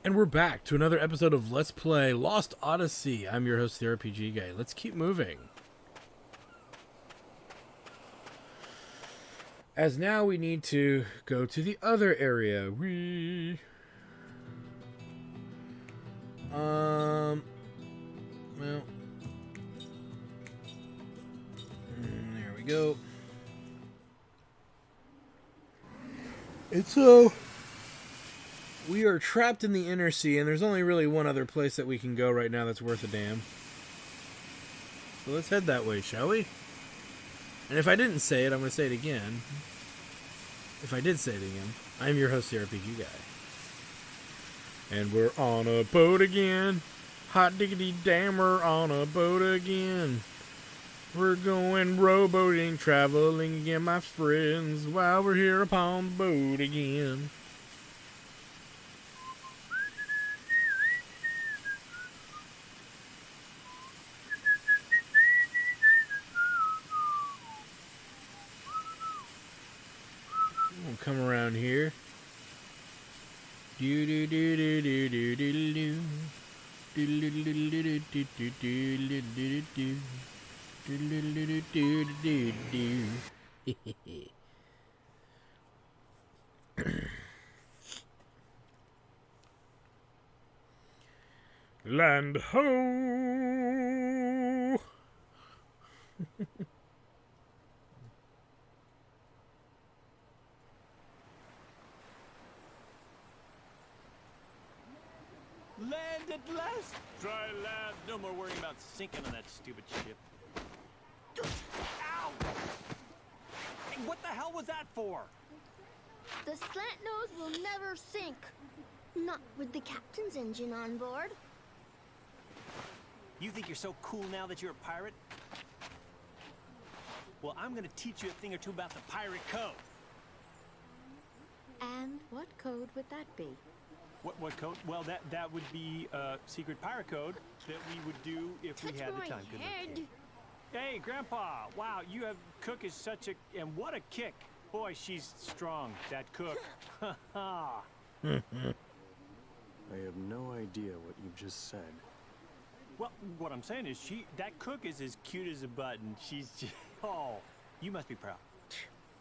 And we're back to another episode of Let's Play Lost Odyssey. I'm your host, the RPG Guy. Let's keep moving. As now we need to go to the other area. Well. There we go. And so we are trapped in the inner sea, and there's only really one other place that we can go right now that's worth a damn. So let's head that way, shall we? And if I didn't say it, I'm going to say it again. If I did say it again, I'm your host, the RPG Guy. And we're on a boat again. Hot diggity damn, we're on a boat again. We're going rowboating, traveling again, my friends, while we're here upon the boat again. We'll come around here. Do do do do do do do do. Do do do do do do do do do. Land ho! Land at last! Dry land. No more worrying about sinking on that stupid ship. Ow! Hey, what the hell was that for? The slant nose will never sink. Not with the captain's engine on board. You think you're so cool now that you're a pirate? Well, I'm gonna teach you a thing or two about the pirate code. And what code would that be? What code? Well, that would be a secret pirate code that we would do if we had the time. Touch my head. Hey, Grandpa! Wow, you have Cook is such a and what a kick! Boy, she's strong. That Cook. Ha ha. I have no idea what you just said. Well, what I'm saying is that Cook is as cute as a button. She's just, oh, you must be proud.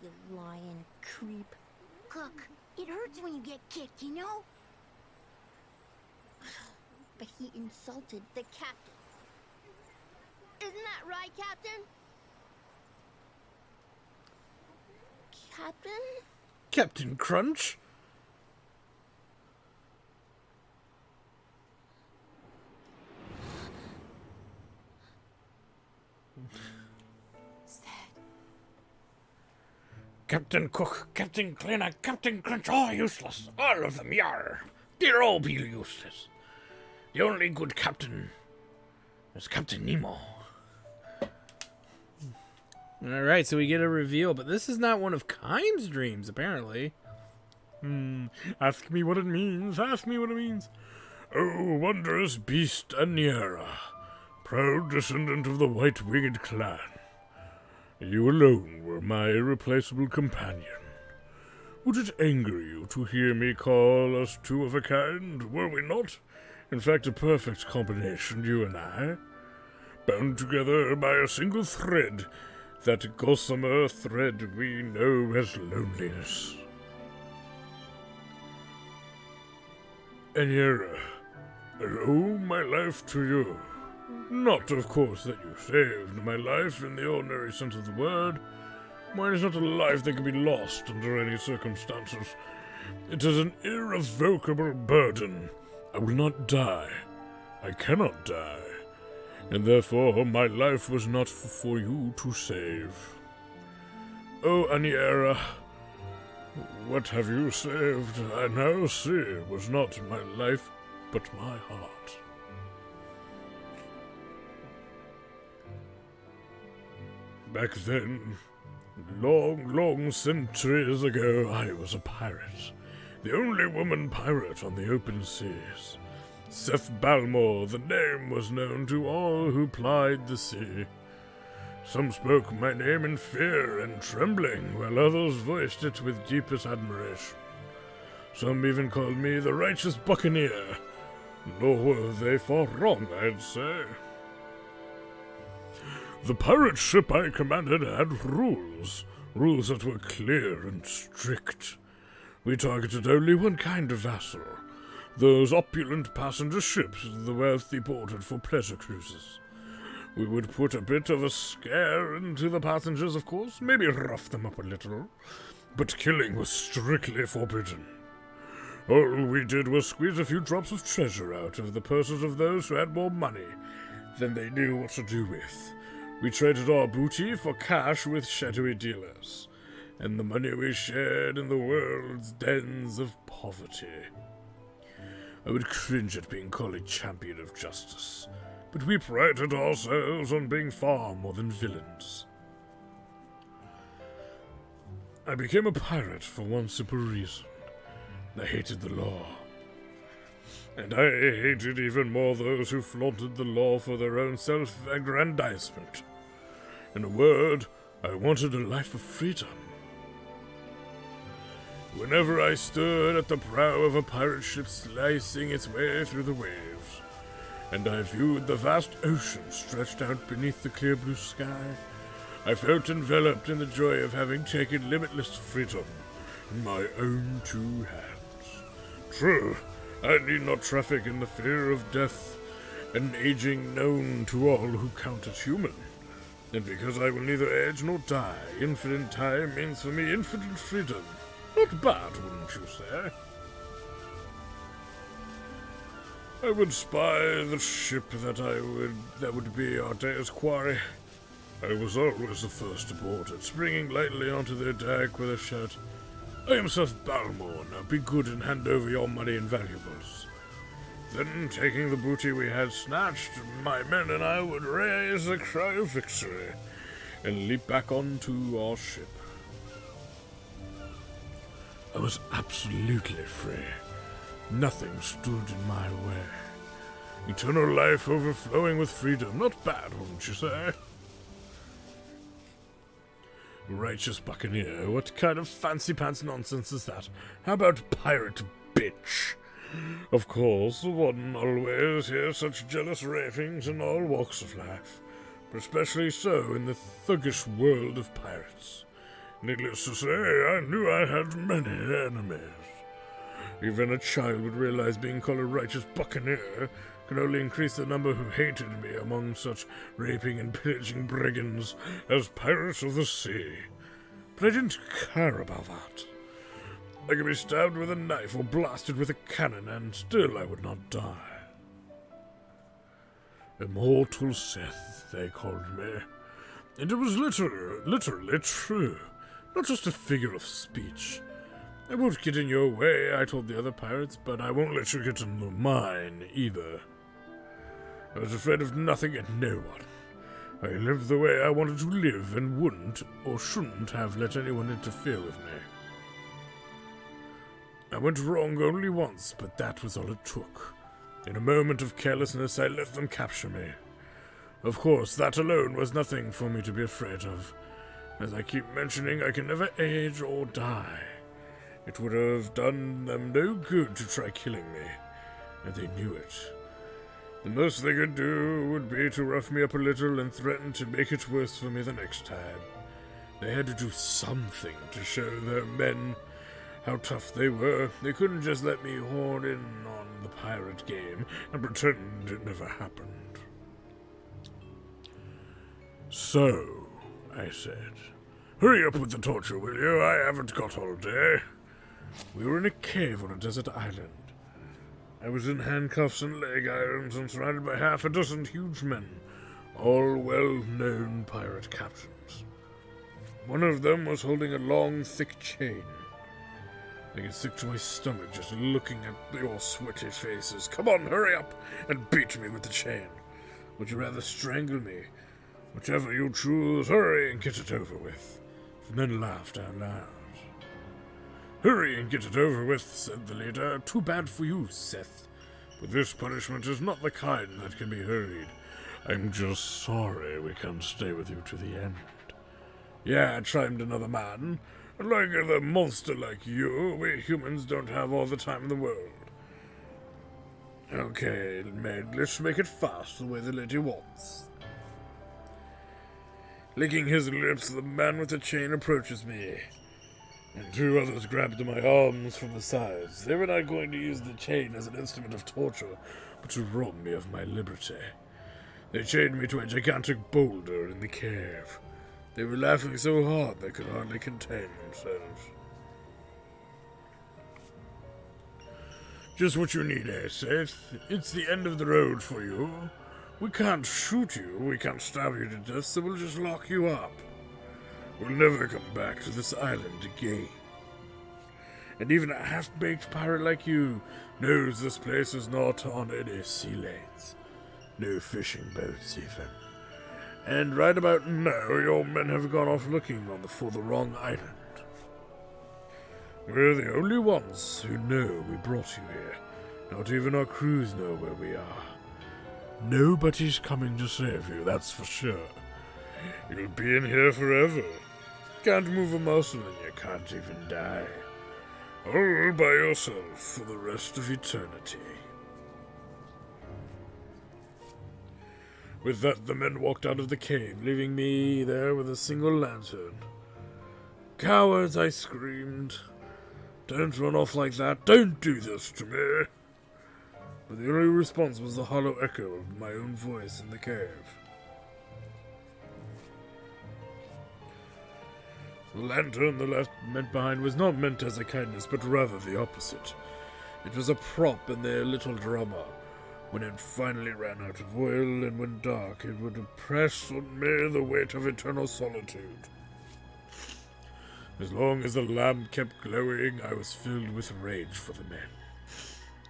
You lying creep. Cook, it hurts when you get kicked, you know? But he insulted the captain. Isn't that right, Captain? Captain? Captain Crunch? Captain Cook, Captain Cleaner, Captain Crunch, all useless. All of them, yar. They'll all be useless. The only good captain is Captain Nemo. Alright, so we get a reveal, but this is not one of Kime's dreams, apparently. Ask me what it means, ask me what it means. Oh, wondrous beast Aniara, proud descendant of the white-winged clan. You alone were my irreplaceable companion. Would it anger you to hear me call us two of a kind? Were we not? In fact, a perfect combination, you and I. Bound together by a single thread, that gossamer thread we know as loneliness. Aniara, I owe my life to you. Not, of course, that you saved my life in the ordinary sense of the word. Mine is not a life that can be lost under any circumstances. It is an irrevocable burden. I will not die. I cannot die. And therefore my life was not for you to save. Oh, Aniara, what have you saved? I now see was not my life, but my heart. Back then, long, long centuries ago, I was a pirate. The only woman pirate on the open seas. Seth Balmore, the name was known to all who plied the sea. Some spoke my name in fear and trembling, while others voiced it with deepest admiration. Some even called me the righteous buccaneer. Nor were they far wrong, I'd say. The pirate ship I commanded had rules that were clear and strict. We targeted only one kind of vessel, those opulent passenger ships the wealthy boarded for pleasure cruises. We would put a bit of a scare into the passengers, of course, maybe rough them up a little, but killing was strictly forbidden. All we did was squeeze a few drops of treasure out of the purses of those who had more money than they knew what to do with. We traded our booty for cash with shadowy dealers, and the money we shared in the world's dens of poverty. I would cringe at being called a champion of justice, but we prided ourselves on being far more than villains. I became a pirate for one simple reason. I hated the law. And I hated even more those who flaunted the law for their own self-aggrandizement. In a word, I wanted a life of freedom. Whenever I stood at the prow of a pirate ship slicing its way through the waves, and I viewed the vast ocean stretched out beneath the clear blue sky, I felt enveloped in the joy of having taken limitless freedom in my own two hands. True, I need not traffic in the fear of death, an aging known to all who count as human. And because I will neither age nor die, infinite time means for me infinite freedom. Not bad, wouldn't you say? I would spy the ship that would be our day's quarry. I was always the first aboard it, springing lightly onto their deck with a shout, "I am Seth Balmore, now be good and hand over your money and valuables." Then, taking the booty we had snatched, my men and I would raise a cry of victory and leap back onto our ship. I was absolutely free. Nothing stood in my way. Eternal life overflowing with freedom. Not bad, wouldn't you say? Righteous buccaneer, what kind of fancy-pants nonsense is that? How about pirate bitch? Of course, one always hears such jealous ravings in all walks of life, but especially so in the thuggish world of pirates. Needless to say, I knew I had many enemies. Even a child would realize being called a righteous buccaneer could only increase the number who hated me among such raping and pillaging brigands as pirates of the sea. But I didn't care about that. I could be stabbed with a knife or blasted with a cannon, and still I would not die. Immortal Seth, they called me. And it was literally true, not just a figure of speech. I won't get in your way, I told the other pirates, but I won't let you get in mine either. I was afraid of nothing and no one. I lived the way I wanted to live and wouldn't or shouldn't have let anyone interfere with me. I went wrong only once, but that was all it took. In a moment of carelessness, I let them capture me. Of course, that alone was nothing for me to be afraid of. As I keep mentioning, I can never age or die. It would have done them no good to try killing me, and they knew it. The most they could do would be to rough me up a little and threaten to make it worse for me the next time. They had to do something to show their men how tough they were. They couldn't just let me horn in on the pirate game and pretend it never happened. "So," I said, "hurry up with the torture, will you? I haven't got all day." We were in a cave on a desert island. I was in handcuffs and leg irons and surrounded by half a dozen huge men, all well-known pirate captains. One of them was holding a long, thick chain. I get sick to my stomach just looking at your sweaty faces. Come on, hurry up and beat me with the chain. Would you rather strangle me? Whichever you choose, hurry and get it over with. The men laughed out loud. "Hurry and get it over with," said the leader. "Too bad for you, Seth. But this punishment is not the kind that can be hurried. I'm just sorry we can't stay with you to the end." "Yeah," chimed another man. Like a monster like you, we humans don't have all the time in the world. Okay, maid, let's make it fast the way the lady wants. Licking his lips, the man with the chain approaches me, and two others grabbed my arms from the sides. They were not going to use the chain as an instrument of torture, but to rob me of my liberty. They chained me to a gigantic boulder in the cave. They were laughing so hard they could hardly contain themselves. Just what you need, eh, Seth? It's the end of the road for you. We can't shoot you, we can't stab you to death, so we'll just lock you up. We'll never come back to this island again. And even a half-baked pirate like you knows this place is not on any sea lanes. No fishing boats, even. And right about now, your men have gone off looking for the wrong island. We're the only ones who know we brought you here. Not even our crews know where we are. Nobody's coming to save you, that's for sure. You'll be in here forever. Can't move a muscle and you can't even die. All by yourself for the rest of eternity. With that, the men walked out of the cave, leaving me there with a single lantern. Cowards, I screamed. Don't run off like that. Don't do this to me. But the only response was the hollow echo of my own voice in the cave. The lantern the left meant behind was not meant as a kindness, but rather the opposite. It was a prop in their little drama. When it finally ran out of oil and went dark, it would impress on me the weight of eternal solitude. As long as the lamp kept glowing, I was filled with rage for the men.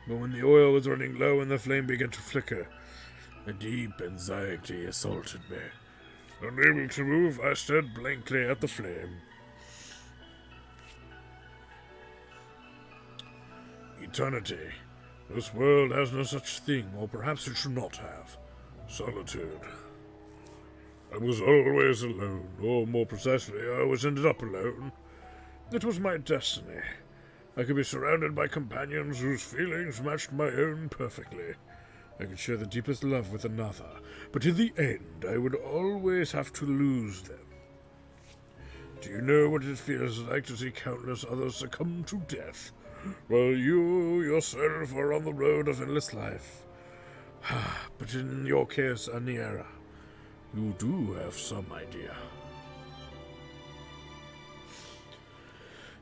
But when the oil was running low and the flame began to flicker, a deep anxiety assaulted me. Unable to move, I stared blankly at the flame. Eternity. This world has no such thing, or perhaps it should not have. Solitude. I was always alone, or more precisely, I always ended up alone. It was my destiny. I could be surrounded by companions whose feelings matched my own perfectly. I could share the deepest love with another, but in the end, I would always have to lose them. Do you know what it feels like to see countless others succumb to death, while you yourself are on the road of endless life? But in your case, Aniera, you do have some idea.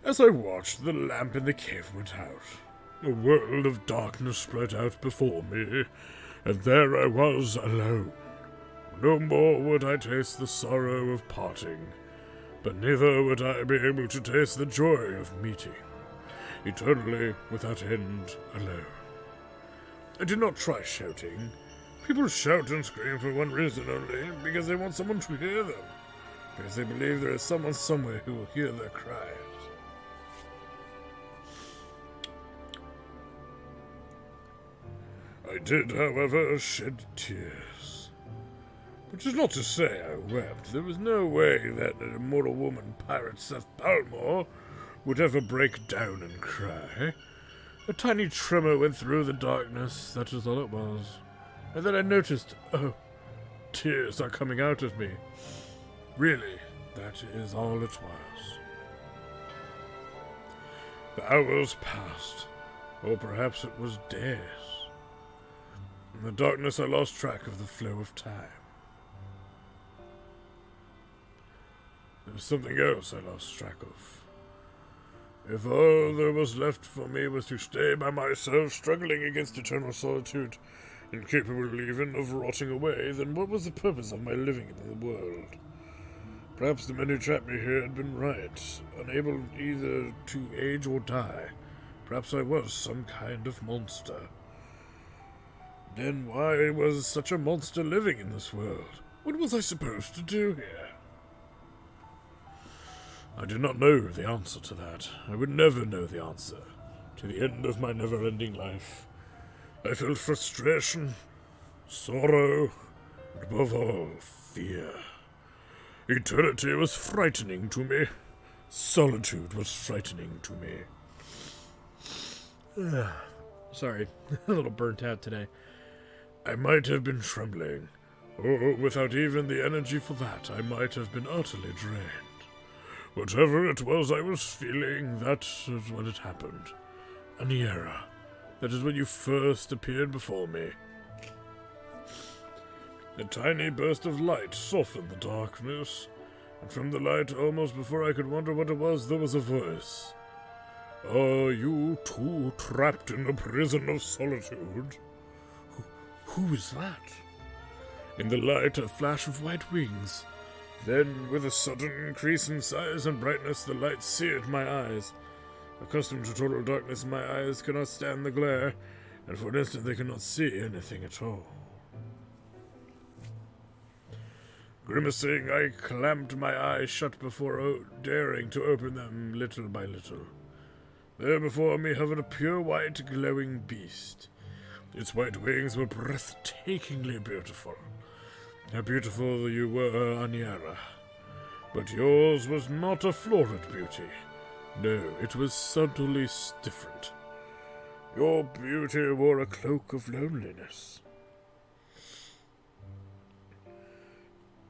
As I watched, the lamp in the cave went out. A world of darkness spread out before me, and there I was alone. No more would I taste the sorrow of parting, but neither would I be able to taste the joy of meeting, eternally without end alone. I did not try shouting. People shout and scream for one reason only, because they want someone to hear them, because they believe there is someone somewhere who will hear their cries. I did, however, shed tears. Which is not to say I wept. There was no way that an immortal woman pirate Seth Palmore would ever break down and cry. A tiny tremor went through the darkness, that is all it was. And then I noticed, oh, tears are coming out of me. Really, that is all it was. The hours passed, or perhaps it was days. In the darkness, I lost track of the flow of time. There was something else I lost track of. If all there was left for me was to stay by myself, struggling against eternal solitude, incapable even of rotting away, then what was the purpose of my living in the world? Perhaps the men who trapped me here had been right, unable either to age or die. Perhaps I was some kind of monster. Then why was such a monster living in this world? What was I supposed to do here? I did not know the answer to that. I would never know the answer. To the end of my never-ending life, I felt frustration, sorrow, and above all, fear. Eternity was frightening to me. Solitude was frightening to me. Sorry, a little burnt out today. I might have been trembling. Oh, without even the energy for that, I might have been utterly drained. Whatever it was I was feeling, that is when it happened. Aniera, that is when you first appeared before me. A tiny burst of light softened the darkness, and from the light, almost before I could wonder what it was, there was a voice. Are you too trapped in the prison of solitude? Who is that? In the light, a flash of white wings. Then, with a sudden increase in size and brightness, the light seared my eyes. Accustomed to total darkness, my eyes cannot stand the glare, and for an instant they cannot see anything at all. Grimacing, I clamped my eyes shut before daring to open them little by little. There before me hovered a pure white, glowing beast. Its white wings were breathtakingly beautiful. How beautiful you were, Aniera. But yours was not a florid beauty. No, it was subtly different. Your beauty wore a cloak of loneliness.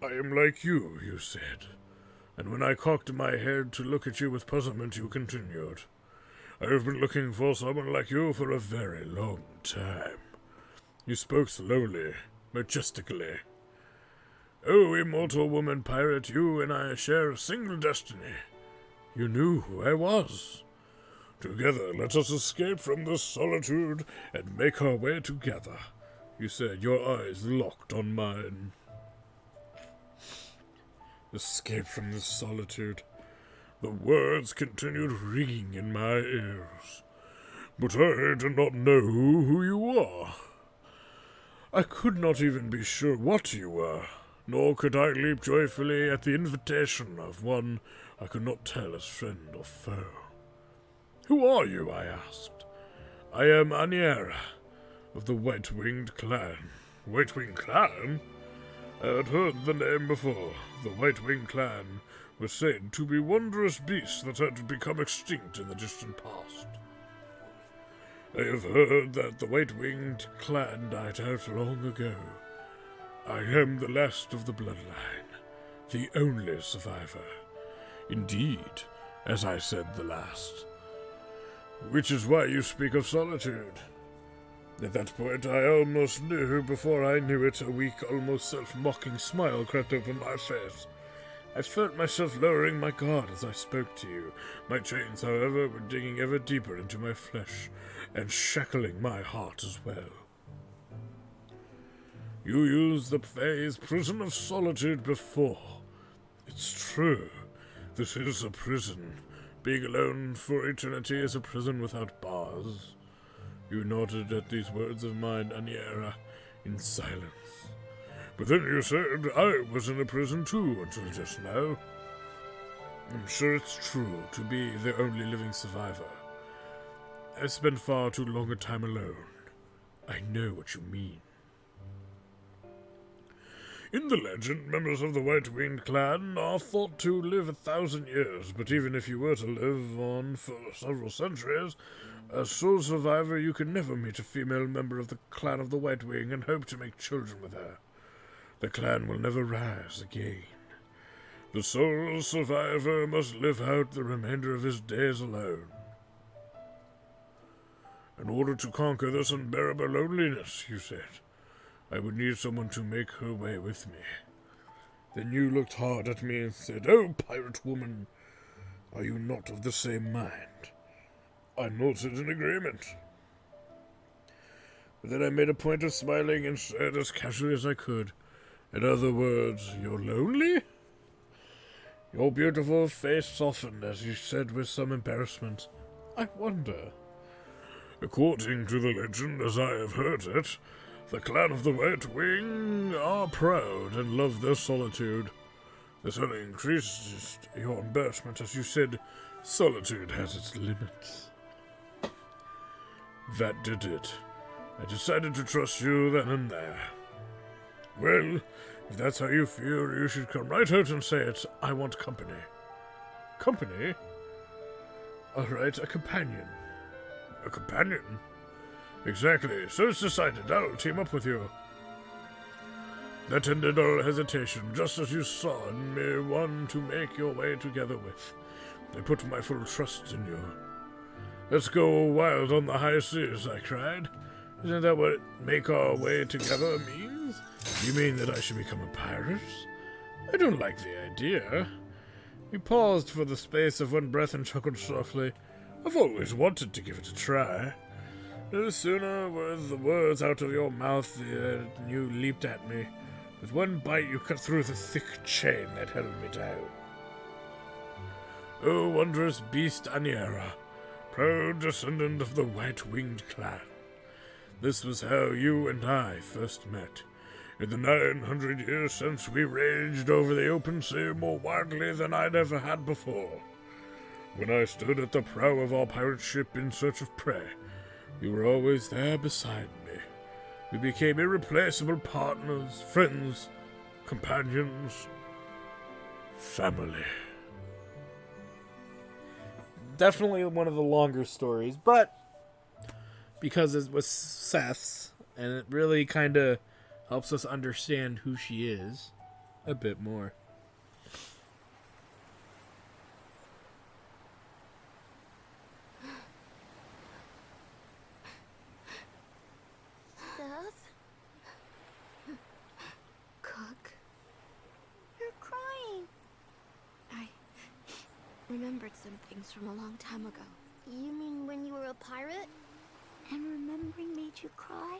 I am like you said. And when I cocked my head to look at you with puzzlement, you continued. I have been looking for someone like you for a very long time. You spoke slowly, majestically. Oh, immortal woman pirate, you and I share a single destiny. You knew who I was. Together, let us escape from this solitude and make our way together. You said, your eyes locked on mine. Escape from this solitude. The words continued ringing in my ears. But I did not know who you are. I could not even be sure what you were, nor could I leap joyfully at the invitation of one I could not tell as friend or foe. Who are you? I asked. I am Aniera, of the White-Winged Clan. White-Winged Clan? I had heard the name before. The White-Winged Clan was said to be wondrous beasts that had become extinct in the distant past. I have heard that the White-Winged Clan died out long ago. I am the last of the bloodline, the only survivor. Indeed, as I said, the last. Which is why you speak of solitude. At that point, I almost knew, before I knew it, a weak, almost self-mocking smile crept over my face. I felt myself lowering my guard as I spoke to you. My chains, however, were digging ever deeper into my flesh, and shackling my heart as well. You used the phrase prison of solitude before. It's true. This is a prison. Being alone for eternity is a prison without bars. You nodded at these words of mine, Aniera, in silence. But then you said I was in a prison too until just now. I'm sure it's true to be the only living survivor. I've spent far too long a time alone. I know what you mean. In the legend, members of the White-Winged Clan are thought to live 1,000 years, but even if you were to live on for several centuries, as sole survivor, you can never meet a female member of the clan of the White Wing and hope to make children with her. The clan will never rise again. The sole survivor must live out the remainder of his days alone. In order to conquer this unbearable loneliness, you said, I would need someone to make her way with me. Then you looked hard at me and said, Oh, pirate woman, are you not of the same mind? I nodded in agreement. But then I made a point of smiling and said as casually as I could, in other words, you're lonely? Your beautiful face softened as you said with some embarrassment, I wonder. According to the legend, as I have heard it, the clan of the White Wing are proud and love their solitude. This only increases your embarrassment, as you said, solitude has its limits. That did it. I decided to trust you then and there. Well, if that's how you feel, you should come right out and say it. I want company. company? Alright, a companion. A companion? Exactly, so it's decided. I'll team up with you. That ended all hesitation, just as you saw in me, one to make your way together with. I put my full trust in you. Let's go wild on the high seas, I cried. Isn't that what make our way together means? You mean that I should become a pirate? I don't like the idea. He paused for the space of one breath and chuckled softly. I've always wanted to give it a try. No sooner were the words out of your mouth than you leaped at me. With one bite you cut through the thick chain that held me down. O wondrous beast Aniera, proud descendant of the white-winged clan. This was how you and I first met. In the 900 years since, we raged over the open sea more wildly than I'd ever had before. When I stood at the prow of our pirate ship in search of prey, you were always there beside me. We became irreplaceable partners, friends, companions, family. Definitely one of the longer stories, but because it was Seth's, and it really kind of helps us understand who she is a bit more. Seth? Cook? You're crying. I remembered some things from a long time ago. You mean when you were a pirate? And remembering made you cry?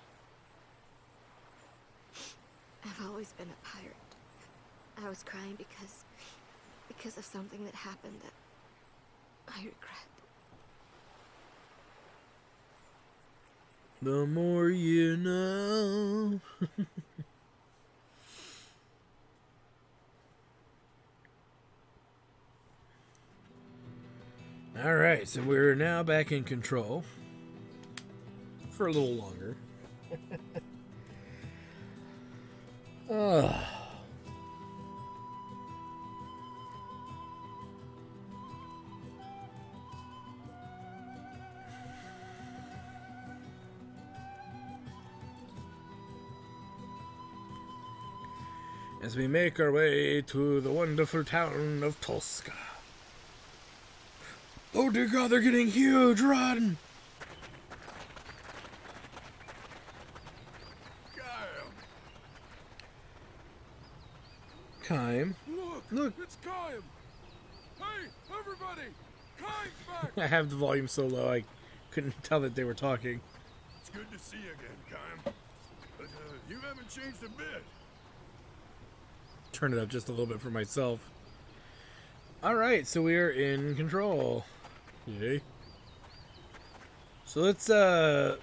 I've always been a pirate. I was crying because of something that happened that I regret. The more you know. Alright, so we're now back in control. For a little longer. As we make our way to the wonderful town of Tosca. Oh dear God, they're getting huge! Run! Kime. Look! It's Kime! Hey, everybody! Kime's back! I have the volume so low I couldn't tell that they were talking. It's good to see you again, Kime. But you haven't changed a bit. Turn it up just a little bit for myself. Alright, so we are in control. Yay. So let's let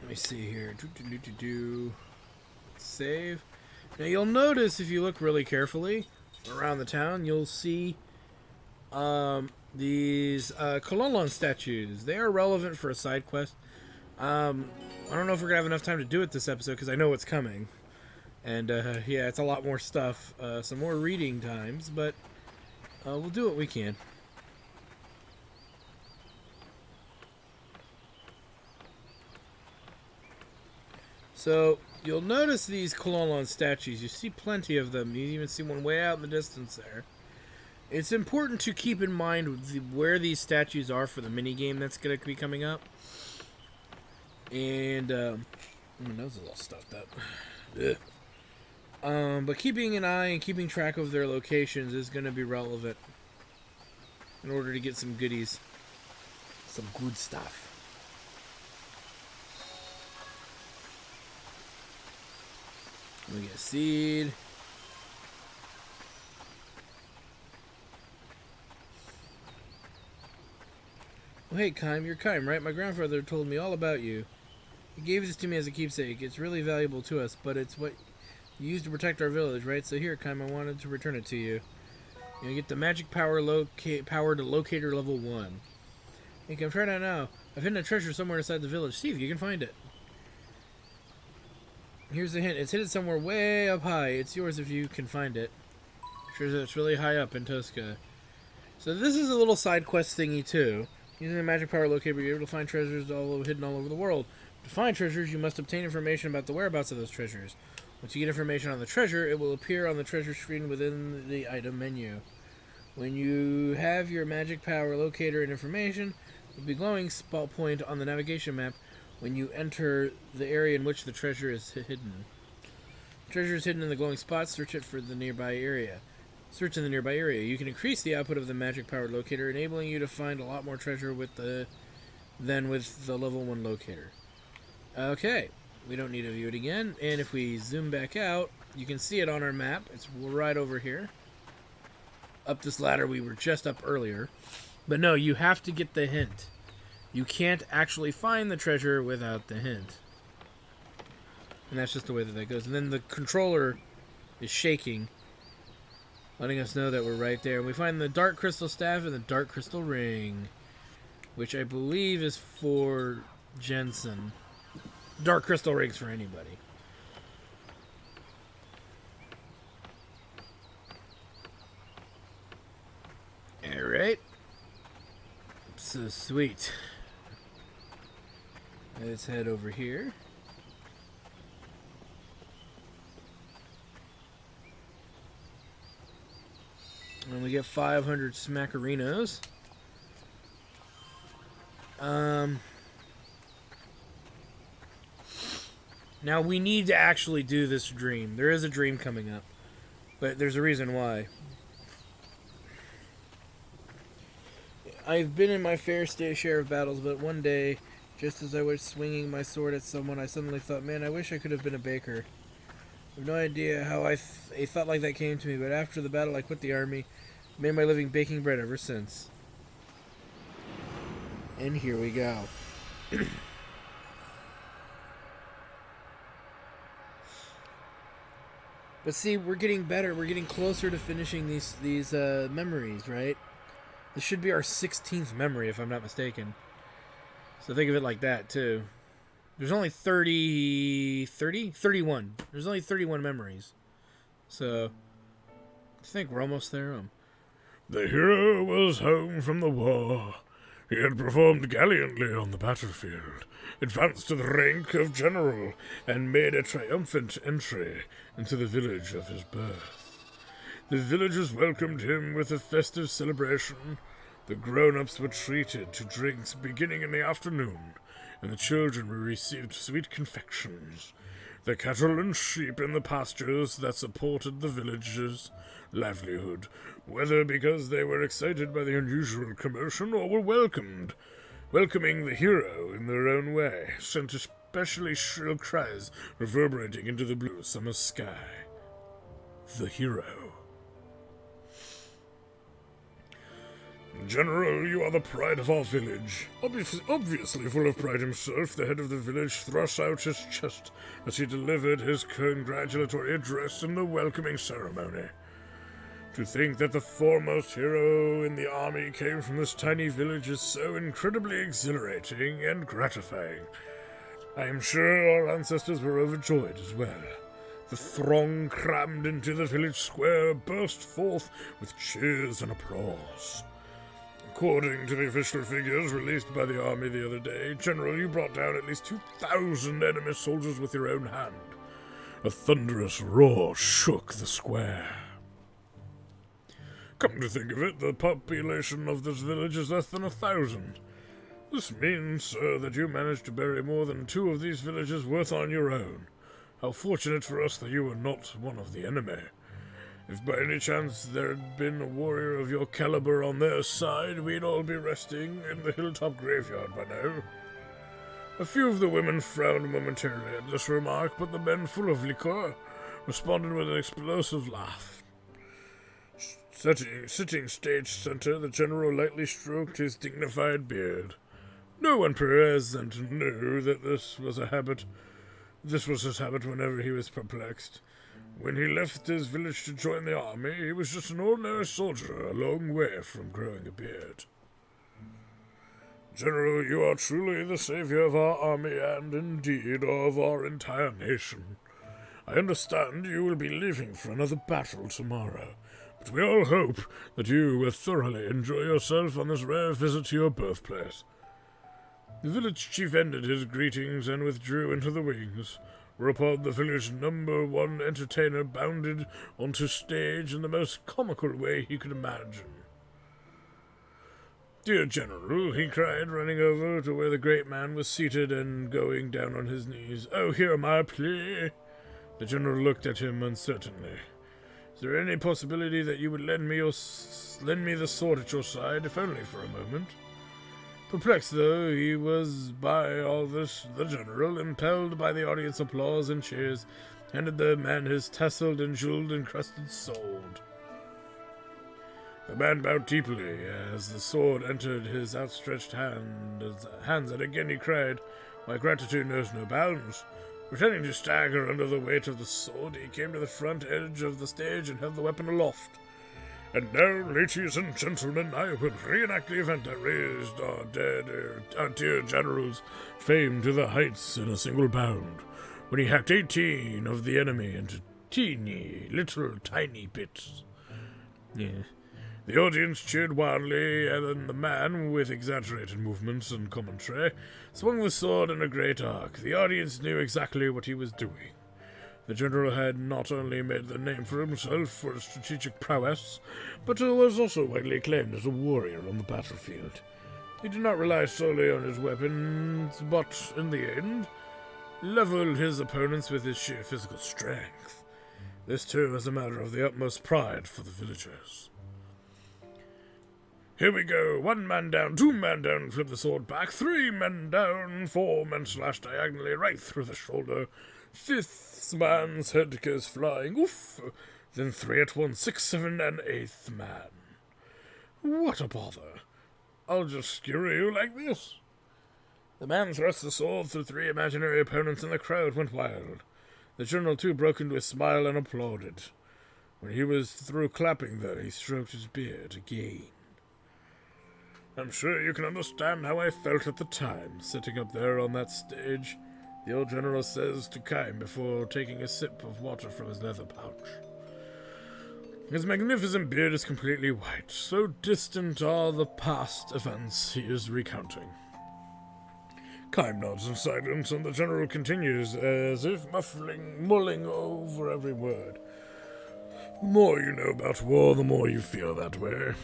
me see here. Save. Now you'll notice if you look really carefully around the town, you'll see these Kololon statues. They are relevant for a side quest. I don't know if we're gonna have enough time to do it this episode because I know it's coming. And yeah, it's a lot more stuff, some more reading times, but we'll do what we can. So you'll notice these Kololon statues. You see plenty of them. You even see one way out in the distance there. It's important to keep in mind where these statues are for the minigame that's going to be coming up. And my nose is all stuffed up. Ugh. But keeping an eye and keeping track of their locations is going to be relevant in order to get some goodies. Some good stuff. We get a seed. Oh, hey, Kime, you're Kime, right? My grandfather told me all about you. He gave this to me as a keepsake. It's really valuable to us, but it's what you use to protect our village, right? So here, Kime, I wanted to return it to you. You get the magic power to locator level 1. Hey, Kime, try that now. I've hidden a treasure somewhere inside the village. See if you can find it. Here's the hint. It's hidden somewhere way up high. It's yours if you can find it. Treasure that's really high up in Tosca. So this is a little side quest thingy too. Using the magic power locator, you're able to find treasures hidden all over the world. To find treasures, you must obtain information about the whereabouts of those treasures. Once you get information on the treasure, it will appear on the treasure screen within the item menu. When you have your magic power locator and information, it will be glowing spot point on the navigation map when you enter the area in which the treasure is hidden. The treasure is hidden in the glowing spot. Search it for the nearby area. Search in the nearby area. You can increase the output of the magic-powered locator, enabling you to find a lot more treasure than with the level 1 locator. Okay, we don't need to view it again. And if we zoom back out, you can see it on our map. It's right over here. Up this ladder we were just up earlier. But no, you have to get the hint. You can't actually find the treasure without the hint. And that's just the way that goes. And then the controller is shaking, letting us know that we're right there. And we find the dark crystal staff and the dark crystal ring, which I believe is for Jensen. Dark crystal rings for anybody. Alright. So sweet. Let's head over here. And we get 500 smackerinos. Now we need to actually do this dream. There is a dream coming up, but there's a reason why. I've been in my fair share of battles, but one day, just as I was swinging my sword at someone, I suddenly thought, man, I wish I could have been a baker. I have no idea how a thought like that came to me, but after the battle I quit the army, made my living baking bread ever since. And here we go. But see, we're getting better. We're getting closer to finishing these memories, right? This should be our 16th memory, if I'm not mistaken. So think of it like that, too. There's only 31. There's only 31 memories. So, I think we're almost there. The hero was home from the war. He had performed gallantly on the battlefield, advanced to the rank of general, and made a triumphant entry into the village of his birth. The villagers welcomed him with a festive celebration. The grown-ups were treated to drinks beginning in the afternoon, and the children were received sweet confections. The cattle and sheep in the pastures that supported the villagers' livelihood, whether because they were excited by the unusual commotion or were welcoming the hero in their own way, sent especially shrill cries reverberating into the blue summer sky. The hero. General, you are the pride of our village. Obviously full of pride himself, the head of the village thrust out his chest as he delivered his congratulatory address in the welcoming ceremony. To think that the foremost hero in the army came from this tiny village is so incredibly exhilarating and gratifying. I am sure our ancestors were overjoyed as well. The throng crammed into the village square burst forth with cheers and applause. According to the official figures released by the army the other day, General, you brought down at least 2,000 enemy soldiers with your own hand. A thunderous roar shook the square. Come to think of it, the population of this village is less than 1,000. This means, sir, that you managed to bury more than 2 of these villages worth on your own. How fortunate for us that you were not one of the enemy. If by any chance there had been a warrior of your caliber on their side, we'd all be resting in the hilltop graveyard by now. A few of the women frowned momentarily at this remark, but the men, full of liquor, responded with an explosive laugh. Sitting stage center, the general lightly stroked his dignified beard. No one present knew that this was his habit whenever he was perplexed. When he left his village to join the army, he was just an ordinary soldier, a long way from growing a beard. General, you are truly the savior of our army and, indeed, of our entire nation. I understand you will be leaving for another battle tomorrow. but we all hope that you will thoroughly enjoy yourself on this rare visit to your birthplace. The village chief ended his greetings and withdrew into the wings, whereupon the village #1 entertainer bounded onto stage in the most comical way he could imagine. "Dear General," he cried, running over to where the great man was seated and going down on his knees, "oh, hear my plea." The general looked at him uncertainly. "Is there any possibility that you would lend me the sword at your side, if only for a moment?" Perplexed though he was by all this, the general, impelled by the audience applause and cheers, handed the man his tasseled and jeweled-encrusted sword. The man bowed deeply as the sword entered his outstretched hands, and again he cried, "My gratitude knows no bounds." Pretending to stagger under the weight of the sword, he came to the front edge of the stage and held the weapon aloft. "And now, ladies and gentlemen, I will reenact the event that raised our dear general's fame to the heights in a single bound, when he hacked 18 of the enemy into teeny, little, tiny bits." Yeah. The audience cheered wildly, and then the man, with exaggerated movements and commentary, swung the sword in a great arc. The audience knew exactly what he was doing. The general had not only made the name for himself for his strategic prowess, but was also widely acclaimed as a warrior on the battlefield. He did not rely solely on his weapons, but, in the end, leveled his opponents with his sheer physical strength. This, too, was a matter of the utmost pride for the villagers. "Here we go. 1 man down, 2 men down, flip the sword back, 3 men down, 4 men slash diagonally right through the shoulder, 5th man's head goes flying, oof, then 3 at once, 6, 7, and 8th man. What a bother. I'll just skewer you like this." The man thrust the sword through 3 imaginary opponents, and the crowd went wild. The general, too, broke into a smile and applauded. When he was through clapping, though, he stroked his beard again. "I'm sure you can understand how I felt at the time, sitting up there on that stage," the old general says to Kaim before taking a sip of water from his leather pouch. His magnificent beard is completely white, so distant are the past events he is recounting. Kaim nods in silence, and the general continues, as if mulling over every word. "The more you know about war, the more you feel that way.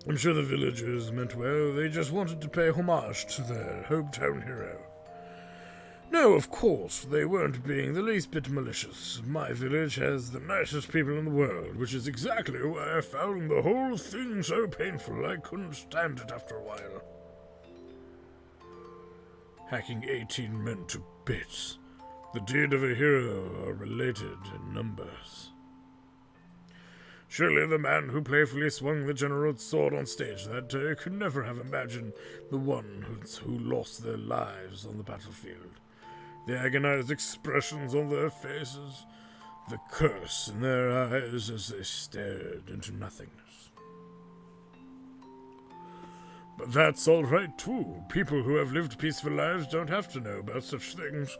I'm sure the villagers meant well. They just wanted to pay homage to their hometown hero. No, of course, they weren't being the least bit malicious. My village has the nicest people in the world, which is exactly why I found the whole thing so painful I couldn't stand it after a while. Hacking 18 men to bits. The deed of a hero are related in numbers. Surely the man who playfully swung the general's sword on stage that day could never have imagined the ones who lost their lives on the battlefield. The agonized expressions on their faces, the curse in their eyes as they stared into nothingness. But that's all right, too. People who have lived peaceful lives don't have to know about such things.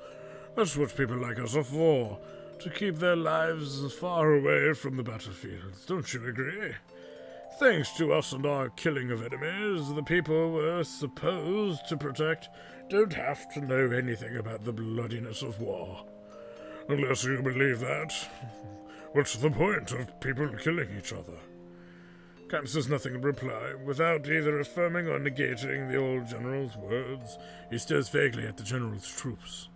That's what people like us are for. To keep their lives far away from the battlefields, don't you agree? Thanks to us and our killing of enemies, the people we're supposed to protect don't have to know anything about the bloodiness of war. Unless you believe that, what's the point of people killing each other? Camp says nothing in reply. Without either affirming or negating the old general's words, he stares vaguely at the general's troops.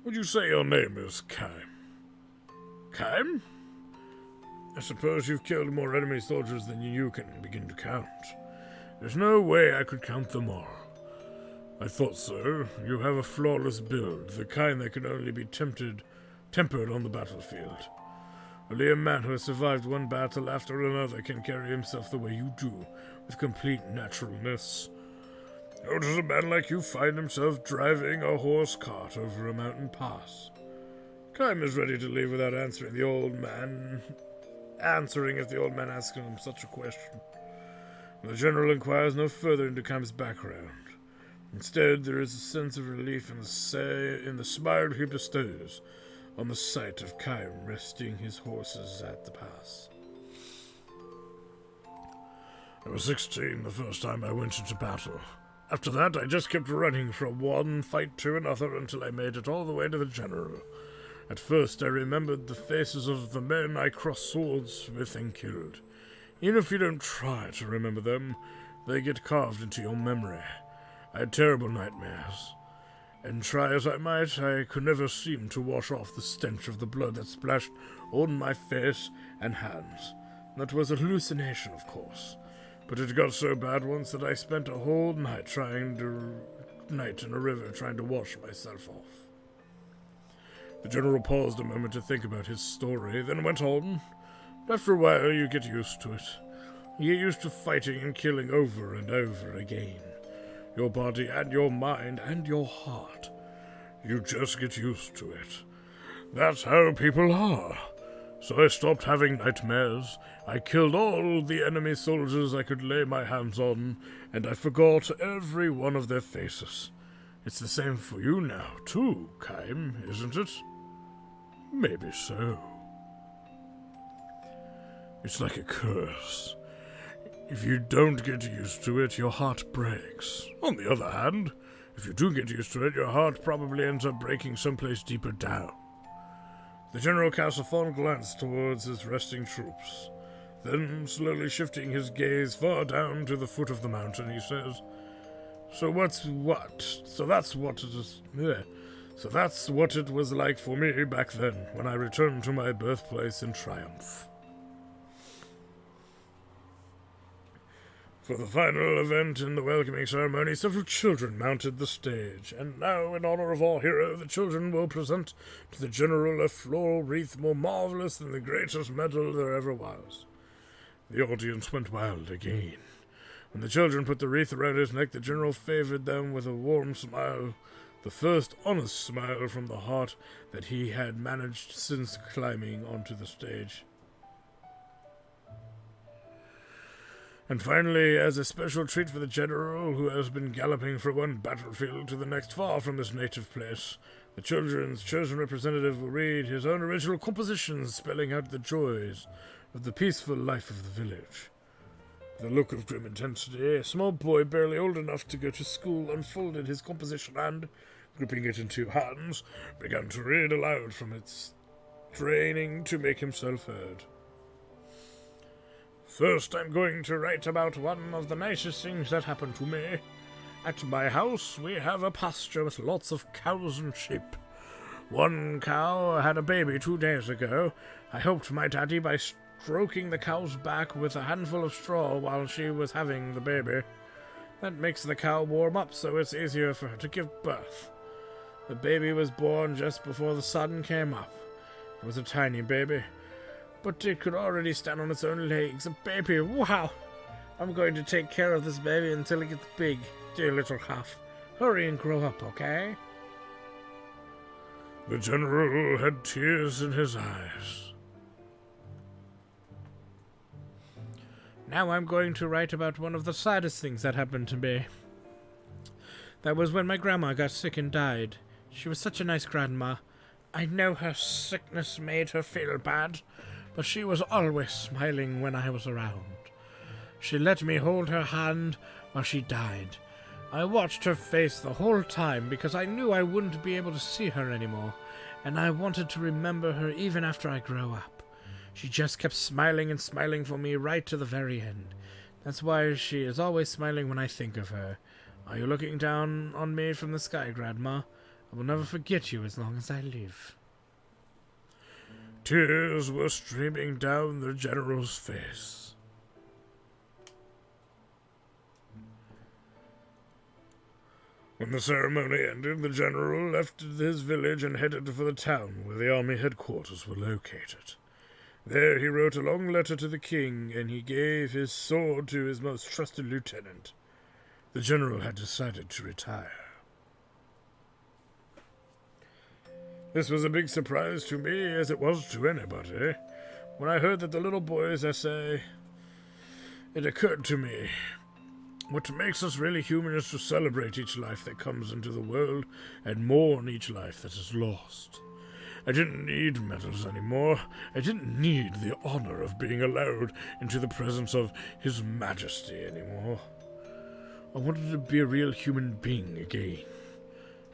Would you say your name is Kaim? Kaim? I suppose you've killed more enemy soldiers than you can begin to count. There's no way I could count them all. I thought so. You have a flawless build, the kind that can only be tempered on the battlefield. Only a man who has survived one battle after another can carry himself the way you do, with complete naturalness. How does a man like you find himself driving a horse cart over a mountain pass? Kaim is ready to leave without answering if the old man asks him such a question. The general inquires no further into Kaim's background. Instead, there is a sense of relief in the smile he bestows on the sight of Chaim resting his horses at the pass. I was 16 the first time I went into battle. After that, I just kept running from one fight to another until I made it all the way to the general. At first, I remembered the faces of the men I crossed swords with and killed. Even if you don't try to remember them, they get carved into your memory. I had terrible nightmares, and try as I might, I could never seem to wash off the stench of the blood that splashed on my face and hands. That was a hallucination, of course, but it got so bad once that I spent a whole night in a river trying to wash myself off. The general paused a moment to think about his story, then went on. After a while, you get used to it. You get used to fighting and killing over and over again. Your body and your mind and your heart. You just get used to it. That's how people are. So I stopped having nightmares. I killed all the enemy soldiers I could lay my hands on, and I forgot every one of their faces. It's the same for you now, too, Chaim, isn't it? Maybe so. It's like a curse. If you don't get used to it, your heart breaks. On the other hand, if you do get used to it, your heart probably ends up breaking someplace deeper down. The general casts a fond glance towards his resting troops. Then, slowly shifting his gaze far down to the foot of the mountain, he says, So that's what it was like for me back then, when I returned to my birthplace in triumph. For the final event in the welcoming ceremony, several children mounted the stage, and now, in honor of our hero, the children will present to the general a floral wreath more marvelous than the greatest medal there ever was. The audience went wild again. When the children put the wreath around his neck, the general favored them with a warm smile, the first honest smile from the heart that he had managed since climbing onto the stage. And finally, as a special treat for the general, who has been galloping from one battlefield to the next far from his native place, the children's chosen representative will read his own original compositions spelling out the joys of the peaceful life of the village. With a look of grim intensity, a small boy barely old enough to go to school unfolded his composition and, gripping it in two hands, began to read aloud from its training to make himself heard. First, I'm going to write about one of the nicest things that happened to me. At my house, we have a pasture with lots of cows and sheep. One cow had a baby 2 days ago. I helped my daddy by stroking the cow's back with a handful of straw while she was having the baby. That makes the cow warm up so it's easier for her to give birth. The baby was born just before the sun came up. It was a tiny baby, but it could already stand on its own legs. A baby, wow! I'm going to take care of this baby until it gets big, dear little calf. Hurry and grow up, okay? The general had tears in his eyes. Now I'm going to write about one of the saddest things that happened to me. That was when my grandma got sick and died. She was such a nice grandma. I know her sickness made her feel bad, but she was always smiling when I was around. She let me hold her hand while she died. I watched her face the whole time because I knew I wouldn't be able to see her anymore, and I wanted to remember her even after I grow up. She just kept smiling and smiling for me right to the very end. That's why she is always smiling when I think of her. Are you looking down on me from the sky, Grandma? I will never forget you as long as I live. Tears were streaming down the general's face. When the ceremony ended, the general left his village and headed for the town where the army headquarters were located. There he wrote a long letter to the king, and he gave his sword to his most trusted lieutenant. The general had decided to retire. This was a big surprise to me, as it was to anybody. When I heard that the little boy's essay, it occurred to me, what makes us really human is to celebrate each life that comes into the world and mourn each life that is lost. I didn't need medals anymore. I didn't need the honor of being allowed into the presence of His Majesty anymore. I wanted to be a real human being again.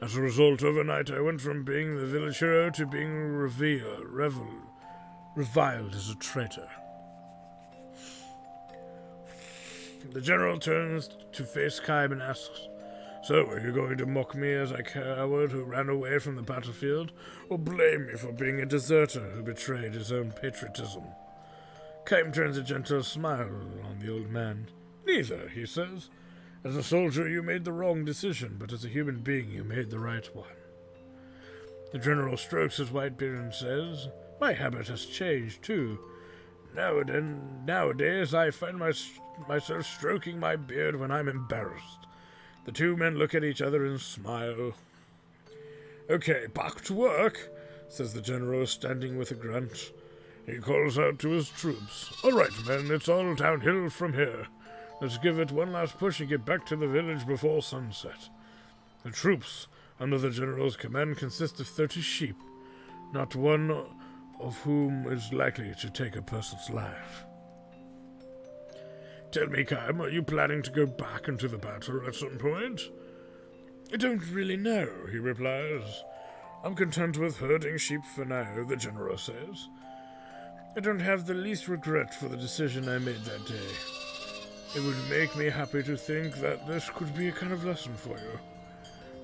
As a result, overnight I went from being the village hero to being reviled as a traitor. The general turns to face Kaib and asks, "So, are you going to mock me as a coward who ran away from the battlefield, or blame me for being a deserter who betrayed his own patriotism?" Kaib turns a gentle smile on the old man. "Neither," he says. "As a soldier, you made the wrong decision, but as a human being, you made the right one." The general strokes his white beard and says, "My habit has changed, too. Nowadays, I find myself stroking my beard when I'm embarrassed." The two men look at each other and smile. "Okay, back to work," says the general, standing with a grunt. He calls out to his troops. "All right, men, it's all downhill from here. Let's give it one last push and get back to the village before sunset." The troops, under the general's command, consist of 30 sheep, not one of whom is likely to take a person's life. "Tell me, Kaim, are you planning to go back into the battle at some point?" "I don't really know," he replies. "I'm content with herding sheep for now," the general says. "I don't have the least regret for the decision I made that day. It would make me happy to think that this could be a kind of lesson for you."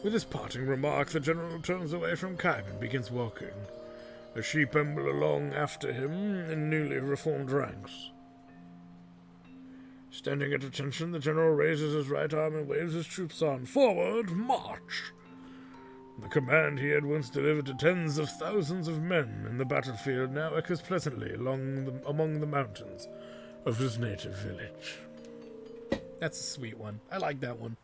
With this parting remark, the general turns away from Kaim and begins walking. The sheep amble along after him in newly reformed ranks. Standing at attention, the general raises his right arm and waves his troops on. "Forward, march!" The command he had once delivered to tens of thousands of men in the battlefield now echoes pleasantly among the mountains of his native village. That's a sweet one. I like that one.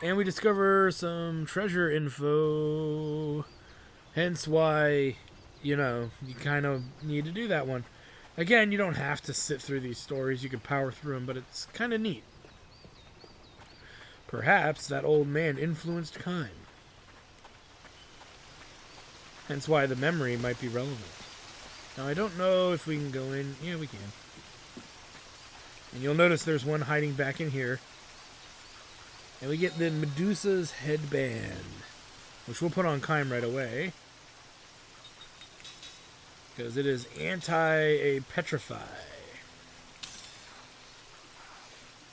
And we discover some treasure info. Hence why, you kind of need to do that one. Again, you don't have to sit through these stories. You can power through them, but it's kind of neat. Perhaps that old man influenced Kaim. Hence why the memory might be relevant. Now, I don't know if we can go in. Yeah, we can. And you'll notice there's one hiding back in here. And we get the Medusa's headband, which we'll put on Kaim right away, because it is anti-petrify.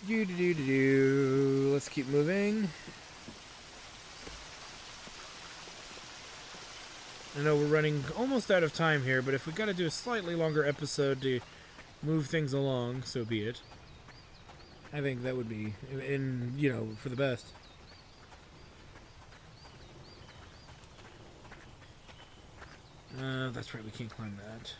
Let's keep moving. I know we're running almost out of time here, but if we got to do a slightly longer episode to move things along, so be it. I think that would be, for the best. That's right, we can't climb that.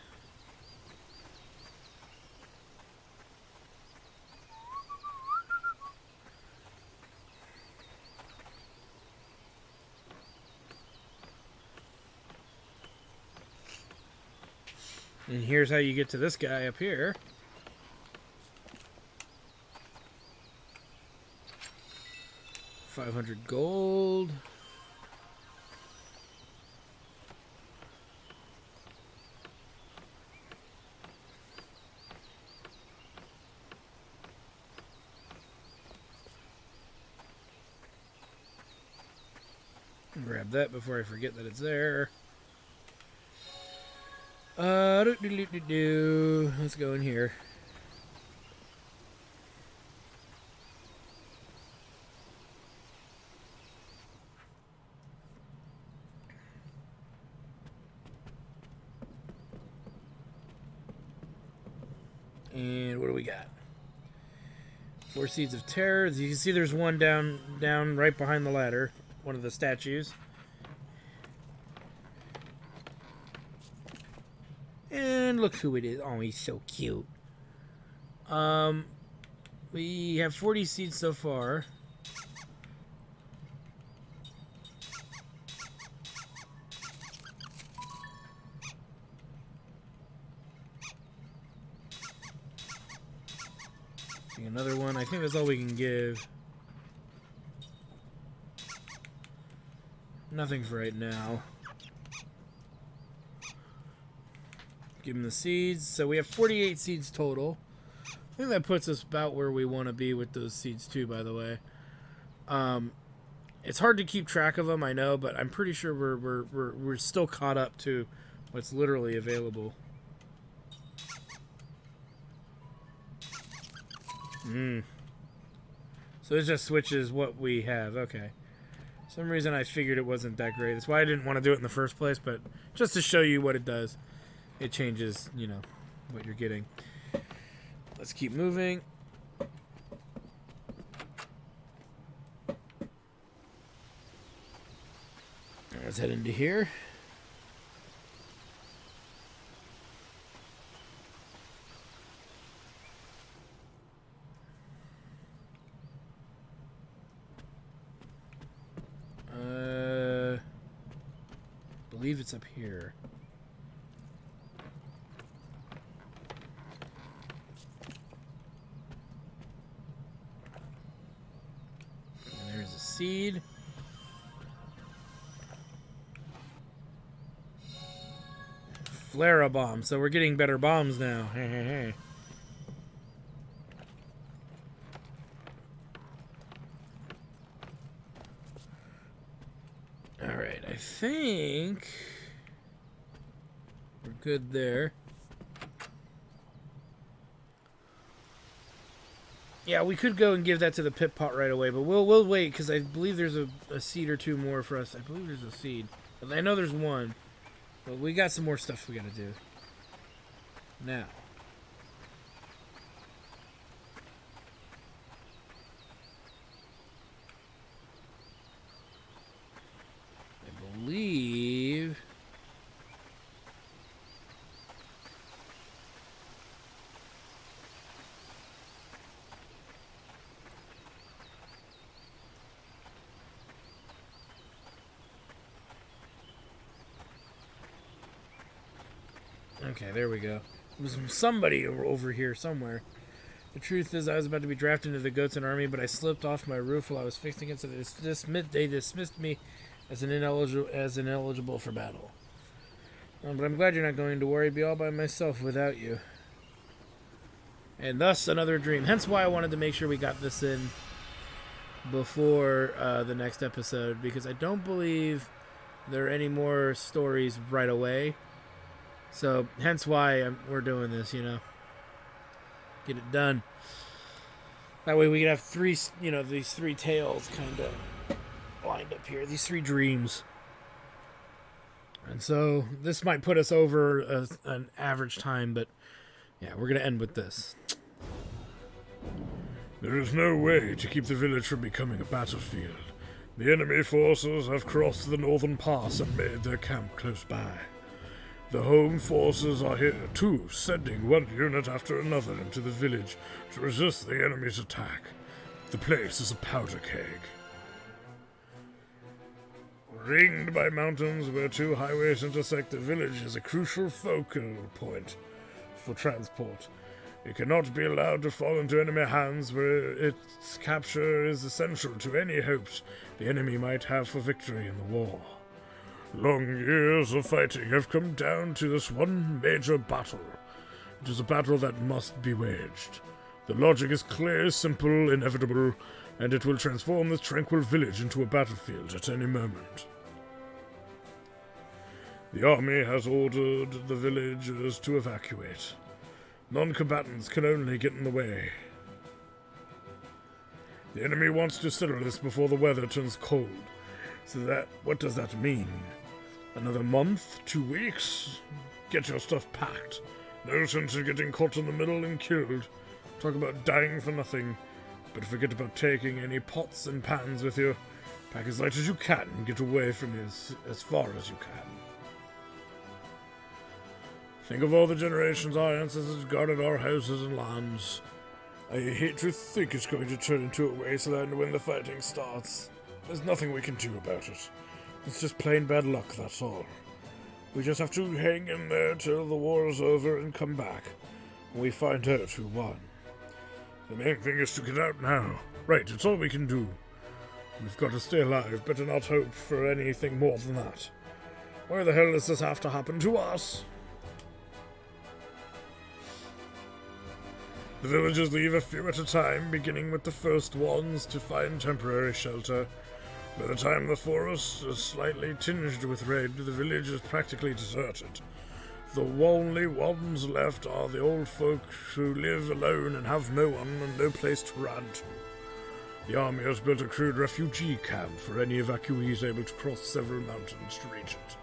And here's how you get to this guy up here. $500 gold. Grab that before I forget that it's there. Let's go in here. And what do we got? 4 Seeds of Terror. As you can see, there's one down right behind the ladder. One of the statues. And look who it is. Oh, he's so cute. We have 40 seeds so far. Another one. I think that's all we can give. Nothing for right now. Give him the seeds. So we have 48 seeds total. I think that puts us about where we want to be with those seeds too, by the way. It's hard to keep track of them, I know, but I'm pretty sure we're still caught up to what's literally available. So it just switches what we have. Okay. For some reason I figured it wasn't that great. That's why I didn't want to do it in the first place, but just to show you what it does, it changes, you know, what you're getting. Let's keep moving. Let's head into here. I believe it's up here. And there's a seed. Flare bomb. So we're getting better bombs now. Hey, hey, hey. Alright, I think we're good there. Yeah, we could go and give that to the pit pot right away, but we'll wait because I believe there's a seed or two more for us. I believe there's a seed. I know there's one, but we got some more stuff we gotta do. Now. I believe okay, there we go. There was somebody over here somewhere. The truth is, I was about to be drafted into the Goatson army, but I slipped off my roof while I was fixing it, so they dismissed me as ineligible for battle. But I'm glad you're not going to worry. Be all by myself without you. And thus another dream. Hence why I wanted to make sure we got this in before the next episode, because I don't believe there are any more stories right away. So hence why we're doing this, you know. Get it done. That way we can have three, you know, these three tales kind of lined up here. These three dreams. And so this might put us over an average time, but yeah, we're going to end with this. There is no way to keep the village from becoming a battlefield. The enemy forces have crossed the northern pass and made their camp close by. The home forces are here too, sending one unit after another into the village to resist the enemy's attack. The place is a powder keg. Ringed by mountains where two highways intersect, the village is a crucial focal point for transport. It cannot be allowed to fall into enemy hands, where its capture is essential to any hopes the enemy might have for victory in the war. Long years of fighting have come down to this one major battle. It is a battle that must be waged. The logic is clear, simple, inevitable, and it will transform this tranquil village into a battlefield at any moment. The army has ordered the villagers to evacuate. Non-combatants can only get in the way. The enemy wants to settle this before the weather turns cold. So what does that mean? Another month? 2 weeks? Get your stuff packed. No sense in getting caught in the middle and killed. Talk about dying for nothing. But forget about taking any pots and pans with you. Pack as light as you can and get away from me as far as you can. Think of all the generations our ancestors guarded our houses and lands. I hate to think it's going to turn into a wasteland when the fighting starts. There's nothing we can do about it. It's just plain bad luck, that's all. We just have to hang in there till the war is over and come back, when we find out who won. The main thing is to get out now. Right, it's all we can do. We've got to stay alive, better not hope for anything more than that. Why the hell does this have to happen to us? The villagers leave a few at a time, beginning with the first ones to find temporary shelter. By the time the forest is slightly tinged with red, the village is practically deserted. The only ones left are the old folk who live alone and have no one and no place to run to. The army has built a crude refugee camp for any evacuees able to cross several mountains to reach it.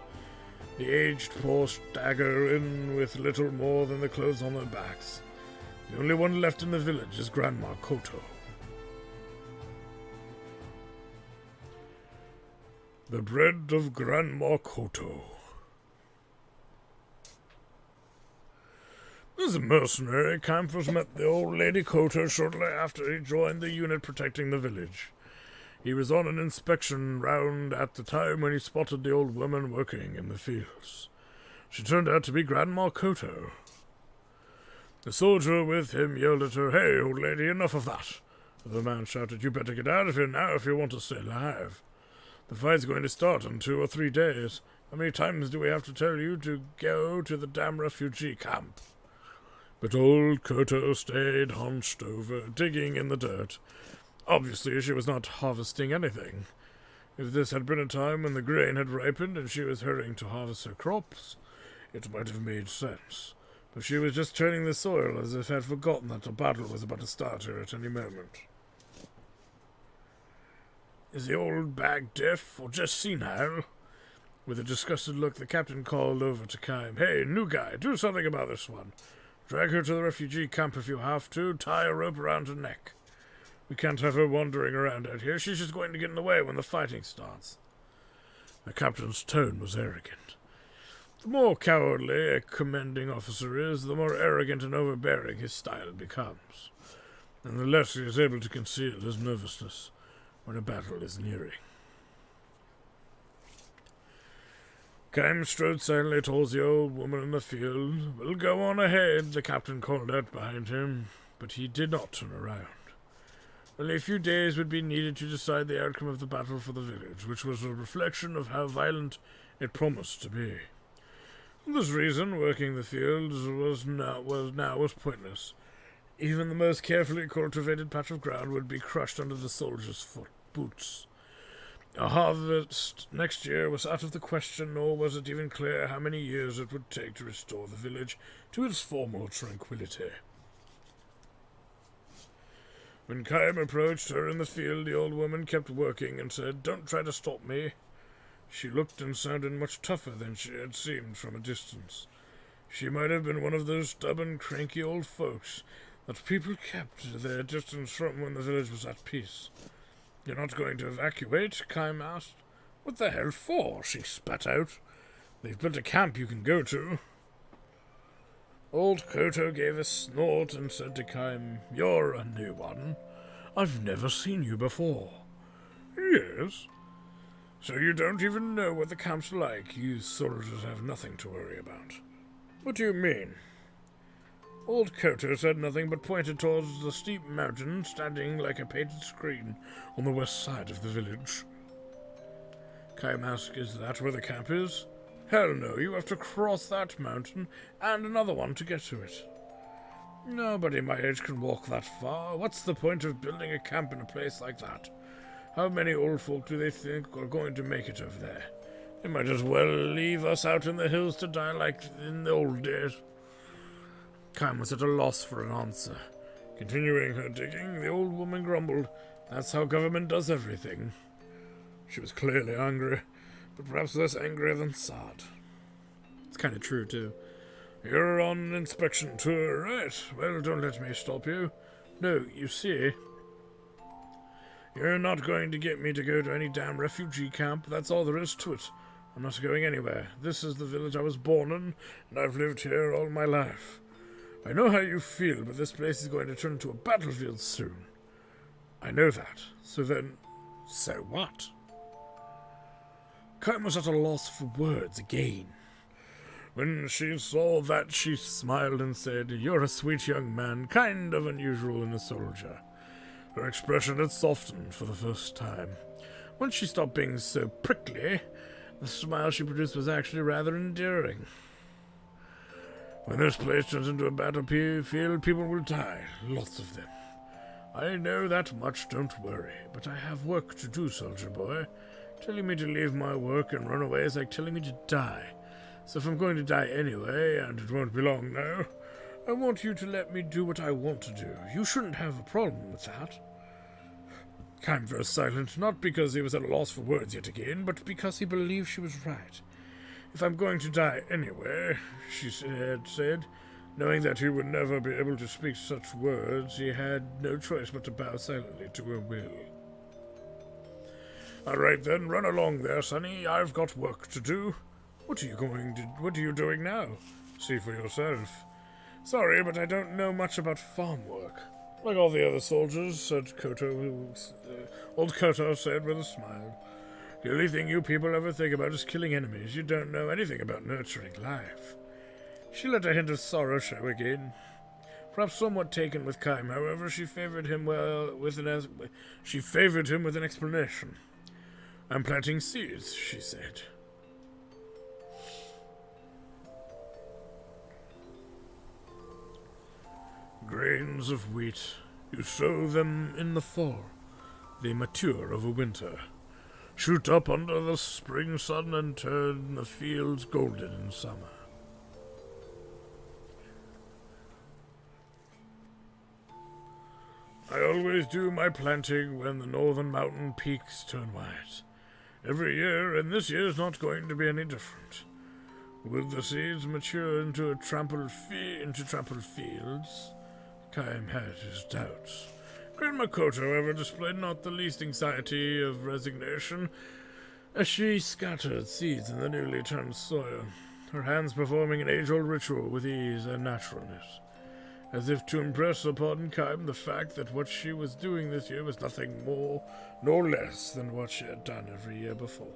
The aged poor stagger in with little more than the clothes on their backs. The only one left in the village is Grandma Koto. The bread of Grandma Koto. As a mercenary, Kaim first met the old lady Koto shortly after he joined the unit protecting the village. He was on an inspection round at the time when he spotted the old woman working in the fields. She turned out to be Grandma Koto. The soldier with him yelled at her, "Hey, old lady, enough of that!" The man shouted, "You better get out of here now if you want to stay alive. The fight's going to start in 2 or 3 days. How many times do we have to tell you to go to the damn refugee camp?" But old Koto stayed hunched over, digging in the dirt. Obviously, she was not harvesting anything. If this had been a time when the grain had ripened and she was hurrying to harvest her crops, it might have made sense. But she was just turning the soil as if had forgotten that a battle was about to start here at any moment. Is the old bag deaf or just senile? With a disgusted look, the captain called over to Kaim. "Hey, new guy, do something about this one. Drag her to the refugee camp if you have to. Tie a rope around her neck. We can't have her wandering around out here. She's just going to get in the way when the fighting starts." The captain's tone was arrogant. The more cowardly a commanding officer is, the more arrogant and overbearing his style becomes, and the less he is able to conceal his nervousness when a battle is nearing. Kaim strode silently towards the old woman in the field. "We'll go on ahead," the captain called out behind him, but he did not turn around. Only a few days would be needed to decide the outcome of the battle for the village, which was a reflection of how violent it promised to be. For this reason, working the fields was pointless. Even the most carefully cultivated patch of ground would be crushed under the soldiers' boots. A harvest next year was out of the question, nor was it even clear how many years it would take to restore the village to its former tranquility. When Kaim approached her in the field, the old woman kept working and said, "Don't try to stop me." She looked and sounded much tougher than she had seemed from a distance. She might have been one of those stubborn, cranky old folks that people kept their distance from when the village was at peace. "You're not going to evacuate?" Kaim asked. "What the hell for?" she spat out. "They've built a camp you can go to." Old Koto gave a snort and said to Kaim, "You're a new one. I've never seen you before." "Yes? So you don't even know what the camp's like. You soldiers have nothing to worry about." "What do you mean?" Old Koto said nothing but pointed towards the steep mountain standing like a painted screen on the west side of the village. Kaim asked, "Is that where the camp is?" "Hell no, you have to cross that mountain and another one to get to it." "Nobody my age can walk that far. What's the point of building a camp in a place like that? How many old folk do they think are going to make it over there? They might as well leave us out in the hills to die like in the old days." Kaim was at a loss for an answer. Continuing her digging, the old woman grumbled, "That's how government does everything." She was clearly angry, but perhaps less angry than sad. It's kind of true, too. "You're on an inspection tour, right? Well, don't let me stop you. No, you see, you're not going to get me to go to any damn refugee camp. That's all there is to it. I'm not going anywhere. This is the village I was born in, and I've lived here all my life. I know how you feel, but this place is going to turn into a battlefield soon. I know that. So then, so what?" Kaim was at a loss for words again. When she saw that, she smiled and said, "You're a sweet young man, kind of unusual in a soldier." Her expression had softened for the first time. Once she stopped being so prickly, the smile she produced was actually rather endearing. When this place turns into a battlefield, people will die. Lots of them. I know that much, don't worry. But I have work to do, soldier boy. Telling me to leave my work and run away is like telling me to die. So if I'm going to die anyway, and it won't be long now, I want you to let me do what I want to do. You shouldn't have a problem with that. Kime was silent, not because he was at a loss for words yet again, but because he believed she was right. If I'm going to die anyway, she said, knowing that he would never be able to speak such words, he had no choice but to bow silently to her will. All right then, run along there, Sonny. I've got work to do. What are you doing now? See for yourself. Sorry, but I don't know much about farm work. Like all the other soldiers, said old Koto said with a smile. The only thing you people ever think about is killing enemies. You don't know anything about nurturing life. She let a hint of sorrow show again. Perhaps somewhat taken with Kime, however, she favored him with an explanation. I'm planting seeds, she said. Grains of wheat. You sow them in the fall. They mature over winter. Shoot up under the spring sun and turn the fields golden in summer. I always do my planting when the northern mountain peaks turn white. Every year, and this year's not going to be any different. Will the seeds mature into trampled fields? Kime had his doubts. Grandma Koto, however, displayed not the least anxiety of resignation as she scattered seeds in the newly turned soil, her hands performing an age-old ritual with ease and naturalness, as if to impress upon Kime the fact that what she was doing this year was nothing more nor less than what she had done every year before.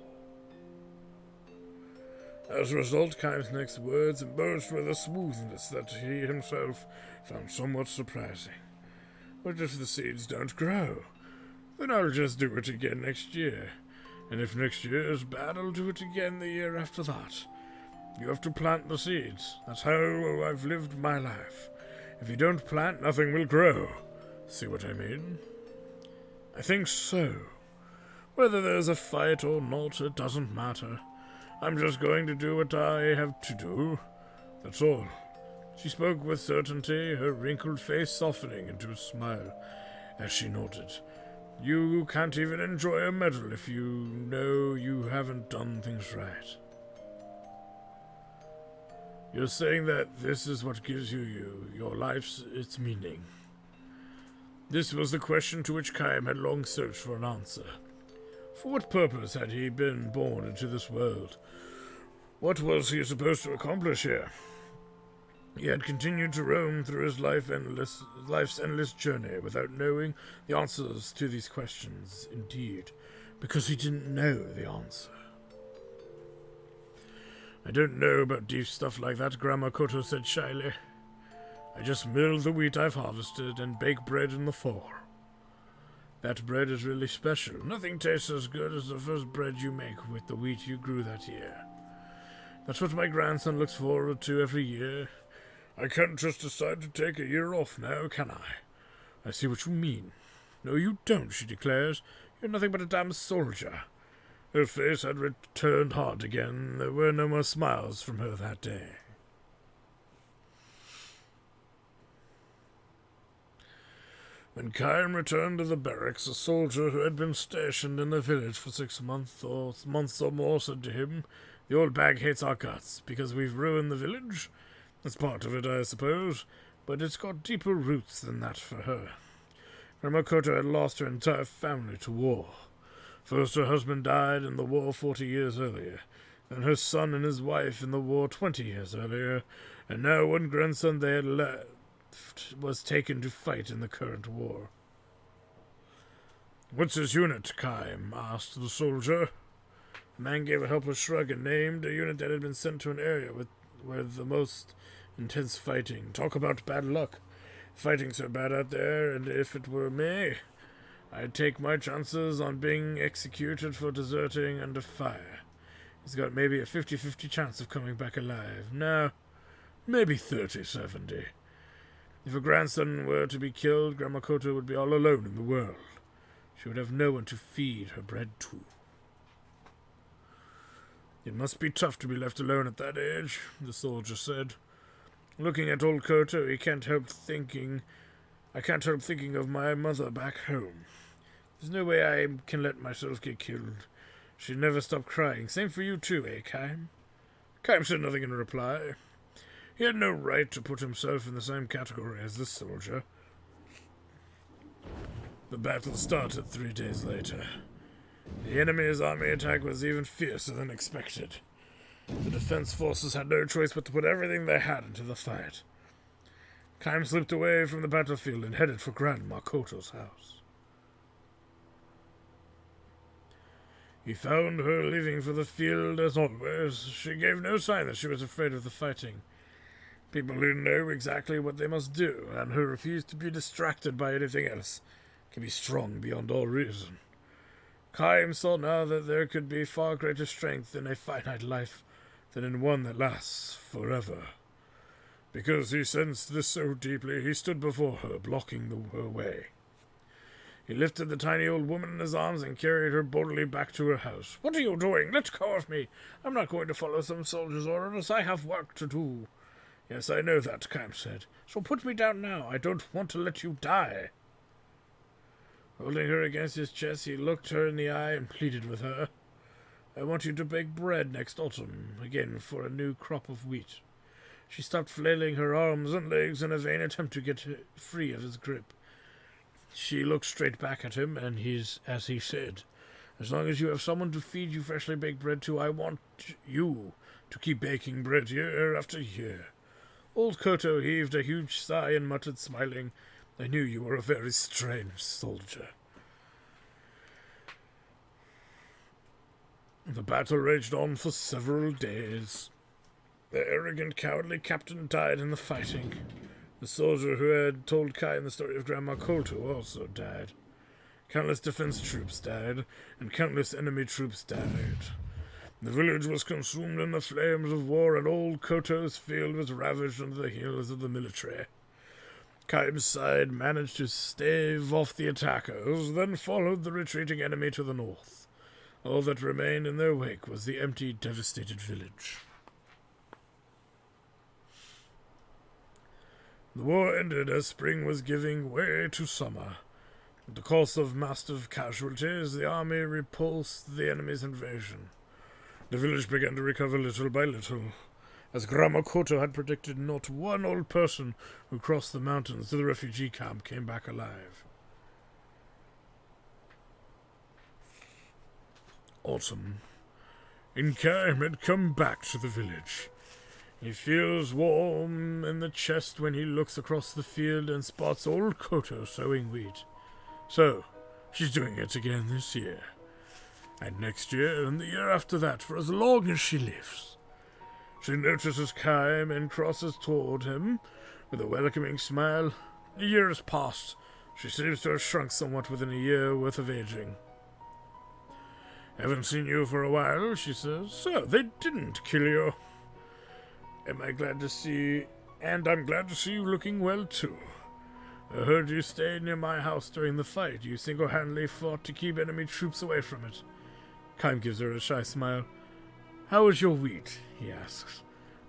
As a result, Kime's next words emerged with a smoothness that he himself found somewhat surprising. What if the seeds don't grow? Then I'll just do it again next year. And if next year is bad, I'll do it again the year after that. You have to plant the seeds. That's how I've lived my life. If you don't plant, nothing will grow. See what I mean? I think so. Whether there's a fight or not, it doesn't matter. I'm just going to do what I have to do. That's all. She spoke with certainty, her wrinkled face softening into a smile as she nodded. You can't even enjoy a medal if you know you haven't done things right. You're saying that this is what gives your life's its meaning. This was the question to which Kime had long searched for an answer. For what purpose had he been born into this world? What was he supposed to accomplish here? He had continued to roam through his life's endless journey without knowing the answers to these questions, indeed, because he didn't know the answer. I don't know about deep stuff like that, Grandma Koto said shyly. I just mill the wheat I've harvested and bake bread in the fall. That bread is really special. Nothing tastes as good as the first bread you make with the wheat you grew that year. That's what my grandson looks forward to every year. I can't just decide to take a year off now, can I? I see what you mean. No, you don't, she declares. You're nothing but a damn soldier. Her face had returned hard again. There were no more smiles from her that day. When Kime returned to the barracks, a soldier who had been stationed in the village for 6 months or more said to him, "The old bag hates our guts because we've ruined the village. That's part of it, I suppose, but it's got deeper roots than that for her. Grandma Koto had lost her entire family to war. First her husband died in the war 40 years earlier, then her son and his wife in the war 20 years earlier, and now one grandson they had left was taken to fight in the current war." "What's his unit, Kime?" asked the soldier. The man gave a helpless shrug and named a unit that had been sent to an area with the most intense fighting. Talk about bad luck. Fighting's so bad out there, and if it were me, I'd take my chances on being executed for deserting under fire. He's got maybe a 50-50 chance of coming back alive. No, maybe 30, 70. If her grandson were to be killed, Grandma Koto would be all alone in the world. She would have no one to feed her bread to. It must be tough to be left alone at that age, the soldier said. Looking at old Koto, I can't help thinking of my mother back home. There's no way I can let myself get killed. She'd never stop crying. Same for you too, eh, Kaim? Kaim said nothing in reply. He had no right to put himself in the same category as this soldier. The battle started 3 days later. The enemy's army attack was even fiercer than expected. The defense forces had no choice but to put everything they had into the fight. Kaim slipped away from the battlefield and headed for Grandma Koto's house. He found her leaving for the field as always. She gave no sign that she was afraid of the fighting. People who know exactly what they must do, and who refuse to be distracted by anything else, can be strong beyond all reason. Kaim saw now that there could be far greater strength in a finite life than in one that lasts forever. Because he sensed this so deeply, he stood before her, blocking her way. He lifted the tiny old woman in his arms and carried her boldly back to her house. "What are you doing? Let go of me! I'm not going to follow some soldier's orders. I have work to do." "Yes, I know that," Kaim said. "So put me down now. I don't want to let you die." Holding her against his chest, he looked her in the eye and pleaded with her. "I want you to bake bread next autumn, again for a new crop of wheat." She stopped flailing her arms and legs in a vain attempt to get free of his grip. She looked straight back at him, and as he said, "As long as you have someone to feed you freshly baked bread to, I want you to keep baking bread year after year." Old Koto heaved a huge sigh and muttered, smiling, "I knew you were a very strange soldier." The battle raged on for several days. The arrogant, cowardly captain died in the fighting. The soldier who had told Kaim the story of Grandma Koto also died. Countless defense troops died, and countless enemy troops died. The village was consumed in the flames of war, and old Koto's field was ravaged under the heels of the military. Kaim's side managed to stave off the attackers, then followed the retreating enemy to the north. All that remained in their wake was the empty, devastated village. The war ended as spring was giving way to summer. At the cost of massive casualties, the army repulsed the enemy's invasion. The village began to recover little by little. As Grandma Koto had predicted, not one old person who crossed the mountains to the refugee camp came back alive. Autumn. And Kaim had come back to the village. He feels warm in the chest when he looks across the field and spots old Koto sowing wheat. So, she's doing it again this year. And next year, and the year after that, for as long as she lives. She notices Kaim and crosses toward him with a welcoming smile. A year has passed. She seems to have shrunk somewhat within a year worth of aging. "Haven't seen you for a while," she says. "So, they didn't kill you. I'm glad to see you looking well, too. I heard you stayed near my house during the fight. You single-handedly fought to keep enemy troops away from it." Kaim gives her a shy smile. "How is your wheat?" he asks.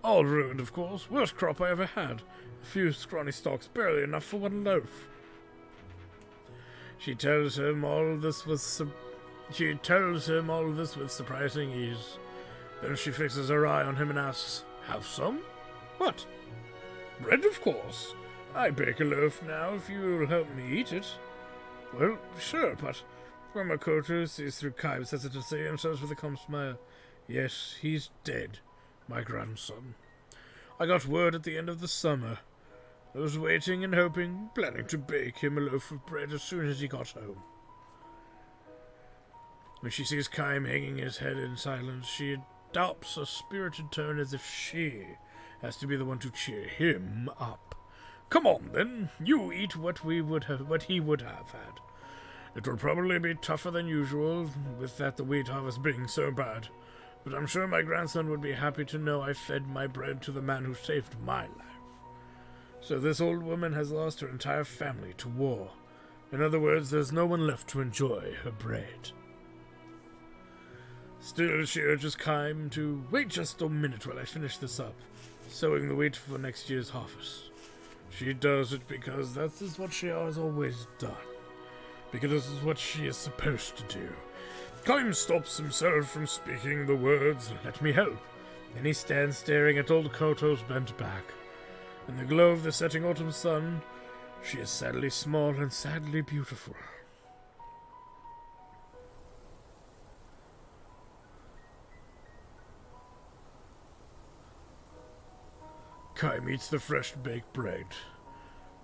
"All ruined, of course. Worst crop I ever had. A few scrawny stalks, barely enough for one loaf." She tells him all this with surprising ease. Then she fixes her eye on him and asks, "Have some?" "What?" "Bread, of course. I bake a loaf now if you'll help me eat it." "Well, sure, but..." Grandma Koto sees through Kaim's hesitancy and says with a calm smile, "Yes, he's dead, my grandson. I got word at the end of the summer. I was waiting and hoping, planning to bake him a loaf of bread as soon as he got home." When she sees Kaim hanging his head in silence, she adopts a spirited tone as if she has to be the one to cheer him up. "Come on, then. You eat what he would have had. It will probably be tougher than usual, with the wheat harvest being so bad. but I'm sure my grandson would be happy to know I fed my bread to the man who saved my life. So this old woman has lost her entire family to war. In other words, there's no one left to enjoy her bread. Still, she urges Kime to wait just a minute while I finish this up, sowing the wheat for next year's harvest. She does it because that is what she has always done. Because this is what she is supposed to do. Kime stops himself from speaking the words, "Let me help," and he stands staring at old Koto's bent back. In the glow of the setting autumn sun, she is sadly small and sadly beautiful. Kime eats the fresh baked bread.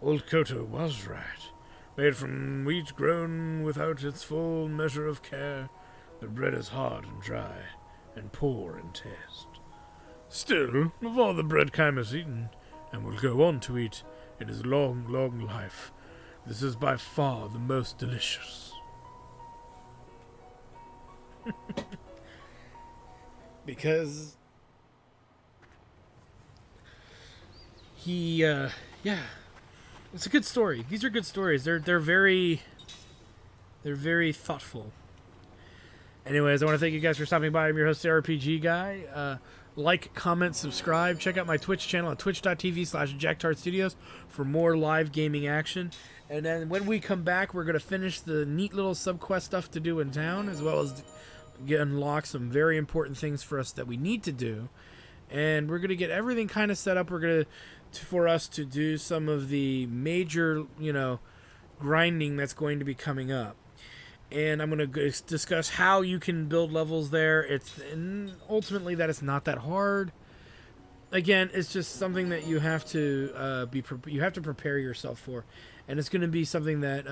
Old Koto was right. Made from wheat grown without its full measure of care, the bread is hard and dry, and poor in taste. Still, of all the bread Kime has eaten, and will go on to eat in his long, long life, this is by far the most delicious. Because yeah, it's a good story. These are good stories. They're very thoughtful. Anyways, I want to thank you guys for stopping by. I'm your host, RPG Guy. Like, comment, subscribe. Check out my Twitch channel at twitch.tv/JackTartStudios for more live gaming action. And then when we come back, we're going to finish the neat little sub-quest stuff to do in town, as well as unlock some very important things for us that we need to do. And we're going to get everything kind of set up. We're going for us to do some of the major, grinding that's going to be coming up. And I'm going to discuss how you can build levels there. And ultimately that it's not that hard. Again, it's just something that you have to you have to prepare yourself for, and it's going to be something that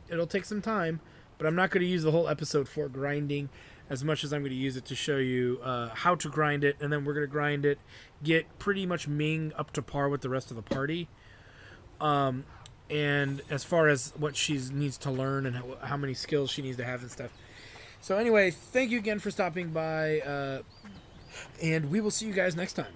it'll take some time. But I'm not going to use the whole episode for grinding as much as I'm going to use it to show you how to grind it, and then we're going to grind it, get pretty much Ming up to par with the rest of the party. And as far as what she needs to learn and how many skills she needs to have and stuff. So anyway, thank you again for stopping by, and we will see you guys next time.